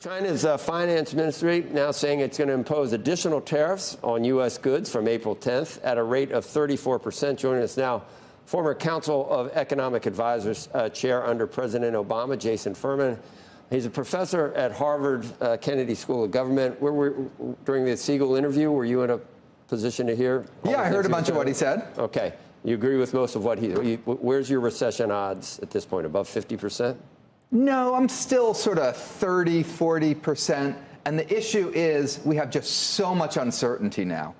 China's finance ministry now saying it's going to impose additional tariffs on U.S. goods from April 10th at a rate of 34%. Joining us now, former Council of Economic Advisors chair under President Obama, Jason Furman. He's a professor at Harvard Kennedy School of Government. During the Siegel interview, were you in a position to hear? Yeah, I heard a bunch of what he said. Okay. You agree with most of what where's your recession odds at this point? Above 50%? No, I'm still sort of 30, 40%. And the issue is we have just so much uncertainty now.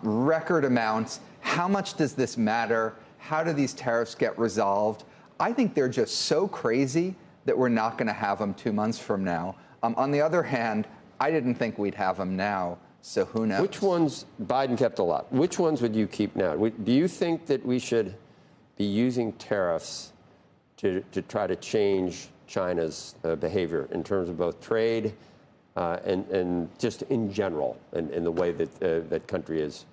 Record amounts. How much does this matter? How do these tariffs get resolved? I think they're just so crazy that we're not going to have them 2 months from now. On the other hand, I didn't think we'd have them now. So who knows? Which ones? Biden kept a lot. Which ones would you keep now? Do you think that we should be using tariffs to try to change China's behavior in terms of both trade and just in general in the way that that country is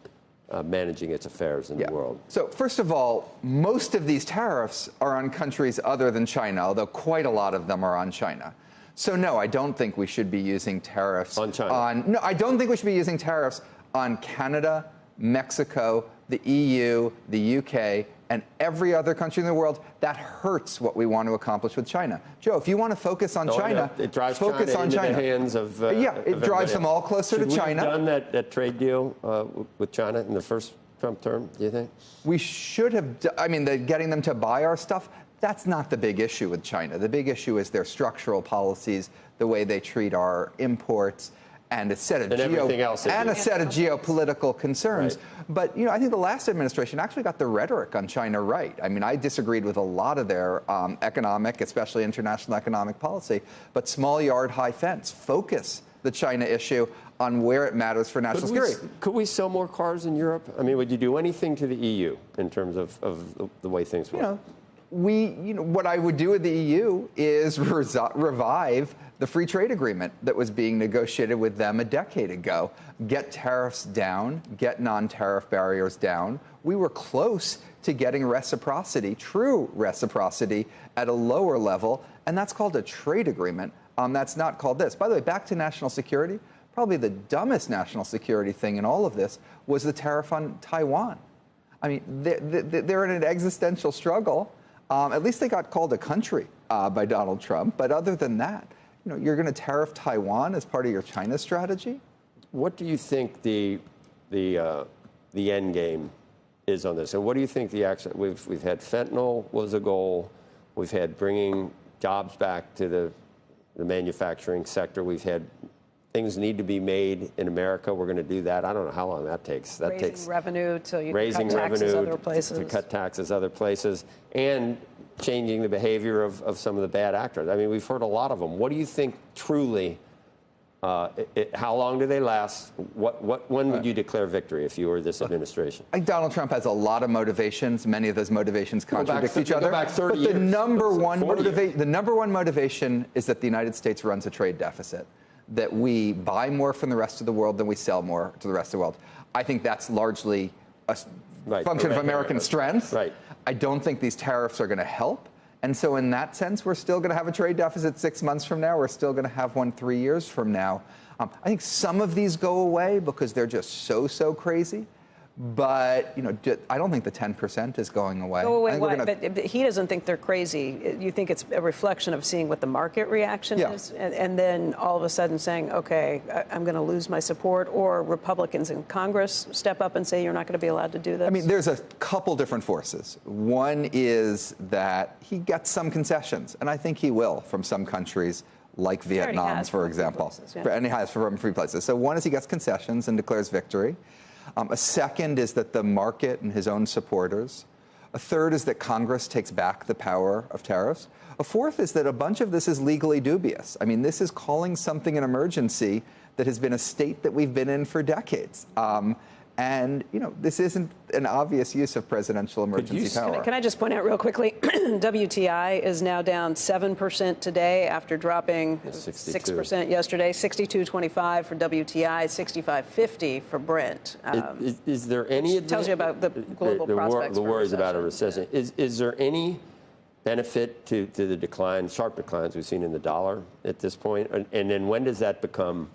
managing its affairs in the world? So first of all, most of these tariffs are on countries other than China, although quite a lot of them are on China. So no, I don't think we should be using tariffs on China. No, I don't think we should be using tariffs on Canada, Mexico, the EU, the UK, and every other country in the world. That hurts what we want to accomplish with China. Joe, if you want to focus on China, it drives focus China on into China. The hands of it drives them all closer to China. Should we have done that trade deal with China in the first Trump term, do you think? We should have. I mean, getting them to buy our stuff, that's not the big issue with China. The big issue is their structural policies, the way they treat our imports, and a set of geopolitical concerns. Right. But I think the last administration actually got the rhetoric on China right. I mean, I disagreed with a lot of their economic, especially international economic policy. But small yard, high fence. Focus the China issue on where it matters for national security. Could we sell more cars in Europe? I mean, would you do anything to the EU in terms of the way things work? What I would do with the EU is revive the free trade agreement that was being negotiated with them a decade ago. Get tariffs down, get non-tariff barriers down. We were close to getting reciprocity, true reciprocity, at a lower level, and that's called a trade agreement. That's not called this. By the way, back to national security, probably the dumbest national security thing in all of this was the tariff on Taiwan. I mean, they're in an existential struggle. At least they got called a country by Donald Trump. But other than that, you're going to tariff Taiwan as part of your China strategy? What do you think the end game is on this? And what do you think the action? We've had fentanyl was a goal. We've had bringing jobs back to the manufacturing sector. We've had things need to be made in America. We're going to do that. I don't know how long that takes. That takes revenue till you cut taxes other places. To cut taxes other places, and changing the behavior of some of the bad actors. I mean, we've heard a lot of them. What do you think truly? How long do they last? When would you declare victory if you were this administration? I think Donald Trump has a lot of motivations. Many of those motivations contradict each other. Go back 30 years. The number one motivation is that the United States runs a trade deficit, that we buy more from the rest of the world than we sell more to the rest of the world. I think that's largely a function of American strength. Right. I don't think these tariffs are going to help. And so in that sense, we're still going to have a trade deficit 6 months from now. We're still going to have one 3 years from now. I think some of these go away because they're just so crazy. But, I don't think the 10% is going away. Go away, why? But he doesn't think they're crazy. You think it's a reflection of seeing what the market reaction is? And then all of a sudden saying, okay, I'm going to lose my support, or Republicans in Congress step up and say you're not going to be allowed to do this? I mean, there's a couple different forces. One is that he gets some concessions, and I think he will, from some countries like Vietnam, for example. And he has from free places. So one is he gets concessions and declares victory. A second is that the market and his own supporters. A third is that Congress takes back the power of tariffs. A fourth is that a bunch of this is legally dubious. I mean, this is calling something an emergency that has been a state that we've been in for decades. And, this isn't an obvious use of presidential emergency power. Can I just point out real quickly, WTI is now down 7% today after dropping 6% yesterday, 62.25 for WTI, 65.50 for Brent. Is there any... Tells you about the global prospects the worries about a recession. Is there any benefit to the decline, sharp declines we've seen in the dollar at this point? And then when does that become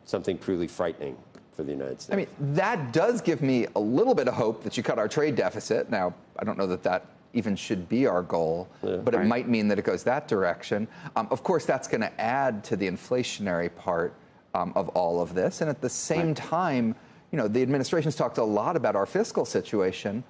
something truly frightening for the United States? I mean, that does give me a little bit of hope that you cut our trade deficit. Now, I don't know that that even should be our goal, but it might mean that it goes that direction. Of course, that's going to add to the inflationary part of all of this. And at the same time, you know, the administration's talked a lot about our fiscal situation.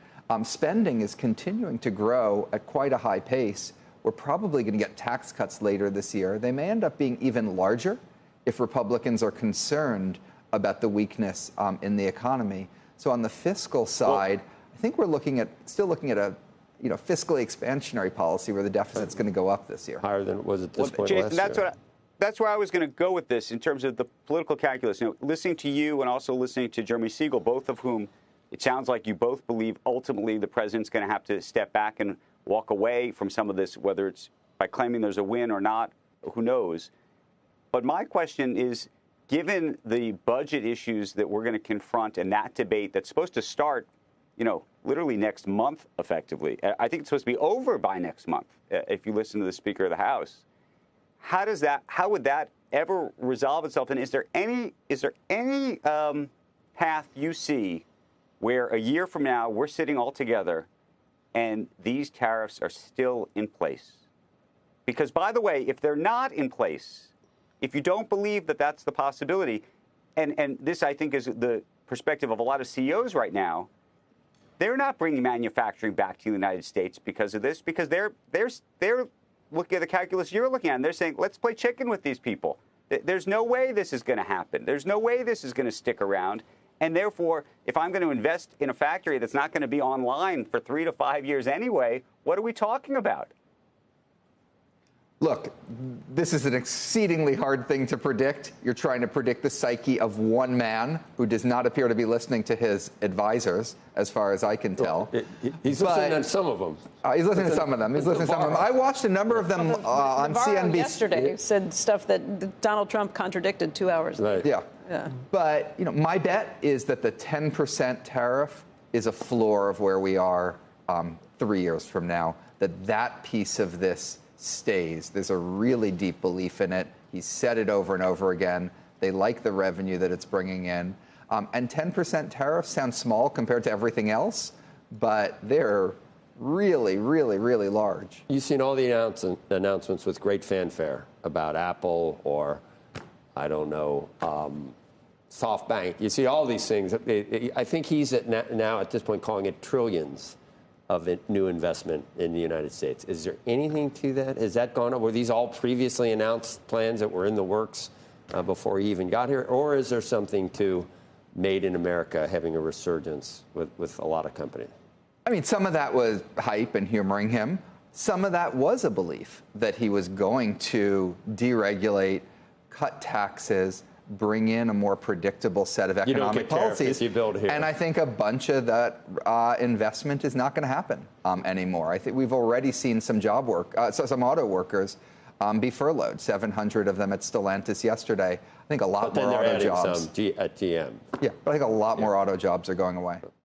Spending is continuing to grow at quite a high pace. We're probably going to get tax cuts later this year. They may end up being even larger if Republicans are concerned about the weakness in the economy. So on the fiscal side, I think we're still looking at a fiscally expansionary policy where the deficit's going to go up this year. Higher than it was at this point Jason, last year. That's where I was going to go with this in terms of the political calculus. You know, listening to you and also listening to Jeremy Siegel, both of whom it sounds like you both believe ultimately the president's going to have to step back and walk away from some of this, whether it's by claiming there's a win or not, who knows. But my question is, given the budget issues that we're going to confront and that debate that's supposed to start, you know, literally next month, effectively. I think it's supposed to be over by next month, if you listen to the Speaker of the House. How would that ever resolve itself? And is there any path you see where a year from now we're sitting all together and these tariffs are still in place? Because, by the way, if they're not in place, if you don't believe that that's the possibility, and this, I think, is the perspective of a lot of CEOs right now, they're not bringing manufacturing back to the United States because of this, because they're looking at the calculus you're looking at, and they're saying, let's play chicken with these people. There's no way this is going to happen. There's no way this is going to stick around. And therefore, if I'm going to invest in a factory that's not going to be online for 3 to 5 years anyway, what are we talking about? Look, this is an exceedingly hard thing to predict. You're trying to predict the psyche of one man who does not appear to be listening to his advisors, as far as I can tell. He's listening to some of them. He's listening to some of them. I watched a number of them on CNBC. Yesterday said stuff that Donald Trump contradicted 2 hours later. Right. Yeah. But, you know, my bet is that the 10% tariff is a floor of where we are 3 years from now, that piece of this stays. There's a really deep belief in it. He's said it over and over again. They like the revenue that it's bringing in. And 10% tariffs sound small compared to everything else, but they're really, really, really large. You've seen all the announcements with great fanfare about Apple or, I don't know, SoftBank. You see all these things. I think he's now at this point calling it trillions of new investment in the United States. Is there anything to that? Has that gone up? Were these all previously announced plans that were in the works before he even got here? Or is there something to Made in America having a resurgence with a lot of companies? I mean, some of that was hype and humoring him. Some of that was a belief that he was going to deregulate, cut taxes, bring in a more predictable set of economic policies. You build here. And I think a bunch of that investment is not going to happen anymore. I think we've already seen some some auto workers be furloughed. 700 of them at Stellantis yesterday. I think a lot more auto jobs. Some at GM. Yeah, but I think a lot more auto jobs are going away.